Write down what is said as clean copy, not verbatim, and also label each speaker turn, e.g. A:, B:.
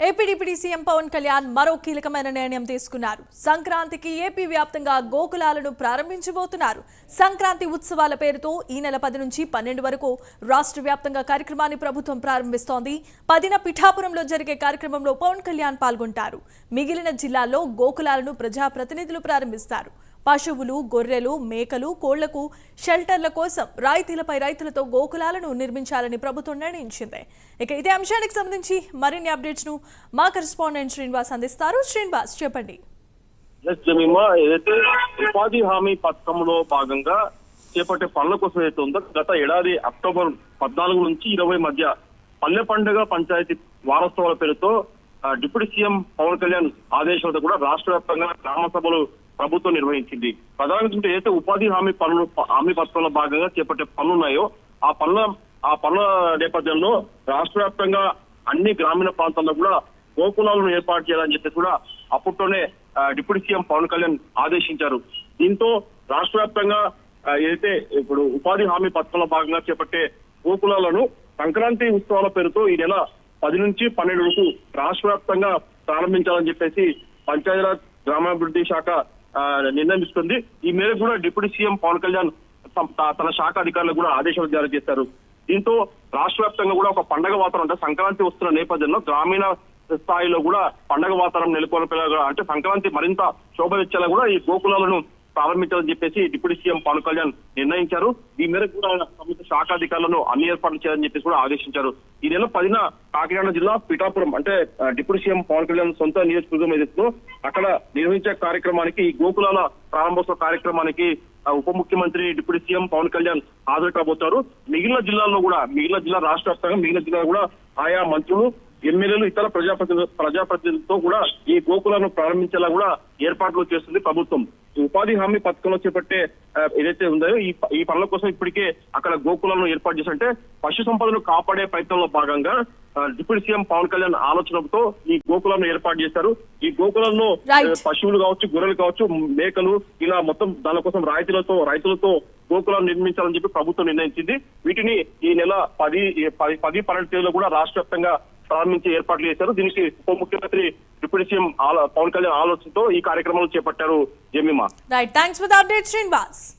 A: AP deputy CM Pawan Kalyan మరో కీలకమైన నిర్ణయం తీసుకున్నారు. సంక్రాంతికి ఏపీ వ్యాప్తంగా గోకులాలను ప్రారంభించబోతున్నారు. సంక్రాంతి ఉత్సవాల పేరుతో ఈ నెల 10 నుంచి 12 వరకు రాష్ట్ర వ్యాప్తంగా కార్యక్రమాన్ని ప్రభుత్వం ప్రారంభిస్తోంది. 10న పిఠాపురంలో జరిగే కార్యక్రమంలో పవన్ కళ్యాణ్ పాల్గొంటారు. మిగిలిన జిల్లాల్లో గోకులాలను ప్రజాప్రతినిధులు ప్రారంభిస్తారు. పశువులు, గొర్రెలు, మేకలు, కోళ్లకు షెల్టర్ల కోసం రాయితీలపై రైతులతో గోకులాలను నిర్మించాలని ప్రభుత్వం నిర్ణయించింది. ఇక ఇదే అంశానికి సంబంధించి మరిన్ని అప్డేట్స్ ను మా కరెస్పాండెంట్ శ్రీనివాస్ అందిస్తారు. శ్రీనివాస్, చెప్పండి.
B: ఏదైతే ఉపాధి హామీ పథకంలో భాగంగా చేపట్టే పనుల కోసం ఏదైతే ఉందో గత ఏడాది అక్టోబర్ 14 నుంచి 20 మధ్య పల్లె పండుగ పంచాయతీ వారోత్సవాల పేరుతో డిప్యూటీ సీఎం పవన్ కళ్యాణ్ ఆదేశాలతో కూడా రాష్ట్ర వ్యాప్తంగా గ్రామ సభలు ప్రభుత్వం నిర్వహించింది. ప్రధానంగా ఏదైతే ఉపాధి హామీ పథకంలో భాగంగా చేపట్టే పనులు ఉన్నాయో ఆ పనుల నేపథ్యంలో రాష్ట్ర వ్యాప్తంగా అన్ని గ్రామీణ ప్రాంతాల్లో కూడా గోకులాలను ఏర్పాటు చేయాలని చెప్పేసి కూడా అప్పట్లోనే డిప్యూటీ సీఎం పవన్ కళ్యాణ్ ఆదేశించారు. దీంతో రాష్ట్ర వ్యాప్తంగా ఏదైతే ఇప్పుడు ఉపాధి హామీ పథకంలో భాగంగా చేపట్టే గోకులాలను సంక్రాంతి ఉత్సవాల పేరుతో ఈ నెల 10 నుంచి 12 వరకు రాష్ట్ర వ్యాప్తంగా ప్రారంభించాలని చెప్పేసి పంచాయతీరాజ్ గ్రామాభివృద్ధి శాఖ నిర్ణయిస్తుంది. ఈ మేరకు కూడా డిప్యూటీ సీఎం పవన్ కళ్యాణ్ తన శాఖ అధికారులకు కూడా ఆదేశాలు జారీ చేశారు. దీంతో రాష్ట్ర వ్యాప్తంగా కూడా ఒక పండగ వాతావరణం అంటే సంక్రాంతి వస్తున్న నేపథ్యంలో గ్రామీణ స్థాయిలో కూడా పండగ వాతావరణం నెలకొల్పేలా అంటే సంక్రాంతి మరింత శోభనిచ్చేలా కూడా ఈ గోకులాలను ప్రారంభించాలని చెప్పేసి డిప్యూటీ సీఎం పవన్ కళ్యాణ్ నిర్ణయించారు. ఈ మేరకు కూడా సంబంధిత శాఖ అధికారులను అన్ని ఏర్పాట్లు చేయాలని చెప్పేసి కూడా ఆదేశించారు. ఈ నెల 10న కాకినాడ జిల్లా పిఠాపురం అంటే డిప్యూటీ సీఎం పవన్ కళ్యాణ్ సొంత నియోజకవర్గం ఏదైతే అక్కడ నిర్వహించే కార్యక్రమానికి ఈ గోకులాల ప్రారంభోత్సవ కార్యక్రమానికి ఉప ముఖ్యమంత్రి డిప్యూటీ సీఎం పవన్ కళ్యాణ్ హాజరు కాబోతారు. మిగిలిన జిల్లా రాష్ట్ర వ్యాప్తంగా మిగిలిన జిల్లాలో కూడా ఆయా మంత్రులు, ఎమ్మెల్యేలు, ఇతర ప్రజాప్రతినిధులతో కూడా ఈ గోకులను ప్రారంభించేలా కూడా ఏర్పాట్లు చేస్తుంది ప్రభుత్వం. ఉపాధి హామీ పథకంలో చేపట్టే ఏదైతే ఉందో ఈ పనుల కోసం ఇప్పటికే అక్కడ గోకులను ఏర్పాటు చేస్తుంటే పశు సంపదను కాపాడే ప్రయత్నంలో భాగంగా డిప్యూటీ సీఎం పవన్ కళ్యాణ్ ఆలోచనతో ఈ గోకులను ఏర్పాటు చేశారు. ఈ గోకులంలో పశువులు కావచ్చు, గొర్రెలు కావచ్చు, మేకలు ఇలా మొత్తం దానికోసం రైతులతో గోకులను నిర్మించాలని చెప్పి ప్రభుత్వం నిర్ణయించింది. వీటిని ఈ నెల 10-12 తేదీలో కూడా రాష్ట్ర వ్యాప్తంగా ప్రారంభించి ఏర్పాట్లు చేశారు. దీనికి ఉప ముఖ్యమంత్రి డిప్యూటీ సీఎం పవన్ కళ్యాణ్ ఆలోచనతో ఈ కార్యక్రమాలు చేపట్టారు. Jemimah,
A: right, thanks for the update Srinivas.